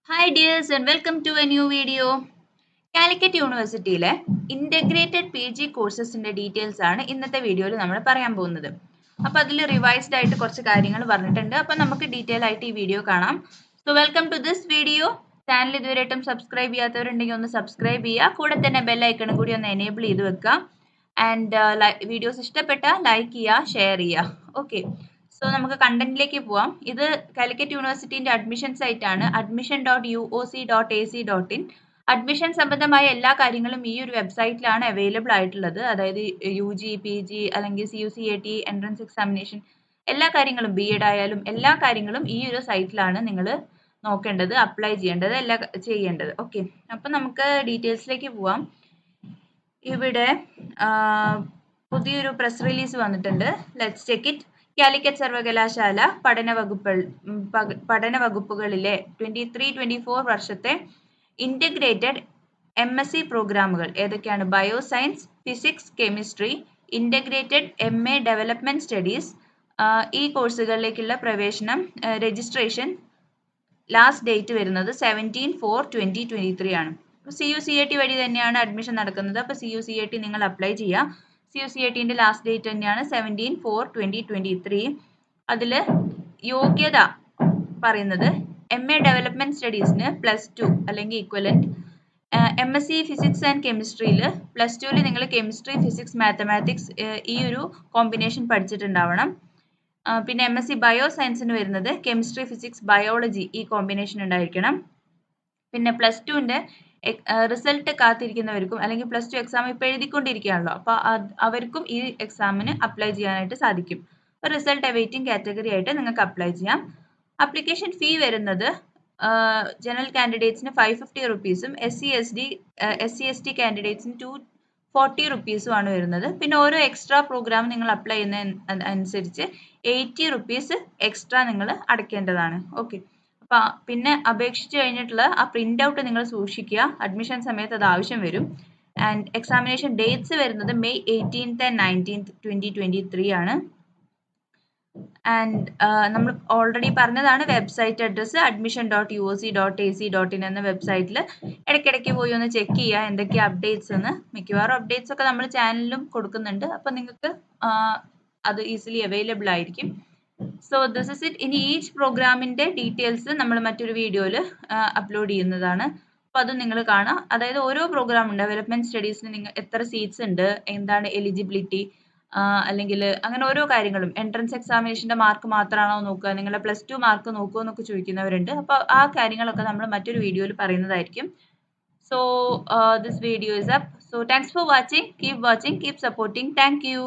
Hi dears and welcome to a new video. Calicut യൂണിവേഴ്സിറ്റിയിലെ integrated P G കോഴ്സസിൻ്റെ details ആണ് ഇന്നത്തെ വീഡിയോയിൽ നമ്മൾ പറയാൻ പോകുന്നത്. അപ്പോൾ അതിൽ റിവൈസ്ഡ് ആയിട്ട് കുറച്ച് കാര്യങ്ങൾ പറഞ്ഞിട്ടുണ്ട്. അപ്പോൾ നമുക്ക് ഡീറ്റെയിൽ ആയിട്ട് ഈ വീഡിയോ കാണാം. So welcome to this video. Channel ഇതുവരെയായിട്ടും സബ്സ്ക്രൈബ് ചെയ്യാത്തവരുണ്ടെങ്കിൽ ഒന്ന് സബ്സ്ക്രൈബ് ചെയ്യുക. കൂടെ തന്നെ ബെല്ലൈക്കണും കൂടി ഒന്ന് എനേബിൾ ചെയ്ത് വെക്കുക. ആൻഡ് വീഡിയോസ് ഇഷ്ടപ്പെട്ടാൽ ലൈക്ക് ചെയ്യുക, ഷെയർ ചെയ്യുക. ഓക്കെ, സോ നമുക്ക് കണ്ടന്റിലേക്ക് പോവാം. ഇത് കാലിക്കറ്റ് യൂണിവേഴ്സിറ്റിന്റെ അഡ്മിഷൻ സൈറ്റ് ആണ്, admission.uoc.ac.in. അഡ്മിഷൻ സംബന്ധമായ എല്ലാ കാര്യങ്ങളും ഈ ഒരു വെബ്സൈറ്റിലാണ് അവൈലബിൾ ആയിട്ടുള്ളത്. അതായത് UG, PG അല്ലെങ്കിൽ CUCAT, എൻട്രൻസ് എക്സാമിനേഷൻ എല്ലാ കാര്യങ്ങളും, BEd ആയാലും എല്ലാ കാര്യങ്ങളും ഈ ഒരു സൈറ്റിലാണ് നിങ്ങൾ നോക്കേണ്ടത്, അപ്ലൈ ചെയ്യേണ്ടത്, എല്ലാം ചെയ്യേണ്ടത്. ഓക്കെ, അപ്പം നമുക്ക് ഡീറ്റെയിൽസിലേക്ക് പോവാം. ഇവിടെ പുതിയൊരു പ്രസ് റിലീസ് വന്നിട്ടുണ്ട്. Let's check it. കാലിക്കറ്റ് സർവകലാശാല പഠന വകുപ്പുകളിലെ 23-24 വർഷത്തെ ഇൻ്റഗ്രേറ്റഡ് MSc പ്രോഗ്രാമുകൾ ഏതൊക്കെയാണ്? Bio science, physics, chemistry, integrated MA development studies, ഈ കോഴ്സുകളിലേക്കുള്ള പ്രവേശനം രജിസ്ട്രേഷൻ ലാസ്റ്റ് ഡേറ്റ് വരുന്നത് 17/4/2023 ആണ്. CUCAT വഴി തന്നെയാണ് അഡ്മിഷൻ നടക്കുന്നത്. അപ്പോൾ CUCAT നിങ്ങൾ അപ്ലൈ ചെയ്യുക. CUCATൻ്റെ ലാസ്റ്റ് ഡേറ്റ് തന്നെയാണ് 17/4/2023. അതിൽ യോഗ്യത പറയുന്നത് MA ഡെവലപ്മെൻറ്റ് സ്റ്റഡീസിന് +2 അല്ലെങ്കിൽ ഈക്വലൻറ്റ്, MSc ഫിസിക്സ് ആൻഡ് കെമിസ്ട്രിയിൽ +2ൽ നിങ്ങൾ കെമിസ്ട്രി, ഫിസിക്സ്, മാത്തമാറ്റിക്സ് ഈ ഒരു കോമ്പിനേഷൻ പഠിച്ചിട്ടുണ്ടാവണം. പിന്നെ MSc ബയോ സയൻസിന് വരുന്നത് കെമിസ്ട്രി, ഫിസിക്സ്, ബയോളജി ഈ കോമ്പിനേഷൻ ഉണ്ടായിരിക്കണം. പിന്നെ +2ൻ്റെ റിസൾട്ട് കാത്തിരിക്കുന്നവർക്കും അല്ലെങ്കിൽ +2 എക്സാം ഇപ്പോൾ എഴുതിക്കൊണ്ടിരിക്കുകയാണല്ലോ, അപ്പോൾ അവർക്കും ഈ എക്സാമിന് അപ്ലൈ ചെയ്യാനായിട്ട് സാധിക്കും. അപ്പോൾ റിസൾട്ട് അവൈറ്റിംഗ് കാറ്റഗറി ആയിട്ട് നിങ്ങൾക്ക് അപ്ലൈ ചെയ്യാം. അപ്ലിക്കേഷൻ ഫീ വരുന്നത് ജനറൽ കാൻഡിഡേറ്റ്സിന് 550 റുപ്പീസും SC/ST കാൻഡിഡേറ്റ്സിന് 240 റുപ്പീസുമാണ് വരുന്നത്. പിന്നെ ഓരോ എക്സ്ട്രാ പ്രോഗ്രാം നിങ്ങൾ അപ്ലൈ ചെയ്യുന്ന അനുസരിച്ച് 80 റുപ്പീസ് എക്സ്ട്രാ നിങ്ങൾ അടയ്ക്കേണ്ടതാണ്. ഓക്കെ, അപ്പോൾ പിന്നെ അപേക്ഷിച്ച് കഴിഞ്ഞിട്ടുള്ള ആ പ്രിൻ്റ് ഔട്ട് നിങ്ങൾ സൂക്ഷിക്കുക. അഡ്മിഷൻ സമയത്ത് അത് ആവശ്യം വരും. ആൻഡ് എക്സാമിനേഷൻ ഡേറ്റ്സ് വരുന്നത് May 18th and 19th 2023 ആണ്. ആൻഡ് നമ്മൾ ഓൾറെഡി പറഞ്ഞതാണ് വെബ്സൈറ്റ് അഡ്രസ്സ് admission.uoc.ac.in എന്ന വെബ്സൈറ്റിൽ ഇടയ്ക്കിടയ്ക്ക് പോയി ഒന്ന് ചെക്ക് ചെയ്യുക എന്തൊക്കെയാണ് അപ്ഡേറ്റ്സ് എന്ന്. മിക്കവാറും അപ്ഡേറ്റ്സ് ഒക്കെ നമ്മൾ ചാനലിലും കൊടുക്കുന്നുണ്ട്, അപ്പോൾ നിങ്ങൾക്ക് അത് ഈസിലി അവൈലബിൾ ആയിരിക്കും. So this is it. ഇനി ഈച്ച് പ്രോഗ്രാമിൻ്റെ ഡീറ്റെയിൽസ് നമ്മൾ മറ്റൊരു വീഡിയോയിൽ അപ്ലോഡ് ചെയ്യുന്നതാണ്. അപ്പോൾ അത് നിങ്ങൾ കാണാം. അതായത് ഓരോ പ്രോഗ്രാം ഉണ്ട്, ഡെവലപ്മെൻറ്റ് സ്റ്റഡീസിന് നിങ്ങൾ എത്ര സീറ്റ്സ് ഉണ്ട്, എന്താണ് എലിജിബിലിറ്റി, അല്ലെങ്കിൽ അങ്ങനെ ഓരോ കാര്യങ്ങളും. എൻട്രൻസ് എക്സാമിനേഷൻ്റെ മാർക്ക് മാത്രമാണോ നോക്കുക, നിങ്ങളുടെ +2 മാർക്ക് നോക്കുമോ എന്നൊക്കെ ചോദിക്കുന്നവരുണ്ട്. അപ്പോൾ ആ കാര്യങ്ങളൊക്കെ നമ്മൾ മറ്റൊരു വീഡിയോയിൽ പറയുന്നതായിരിക്കും. So this video is up. So thanks for watching. Keep watching, keep supporting. Thank you.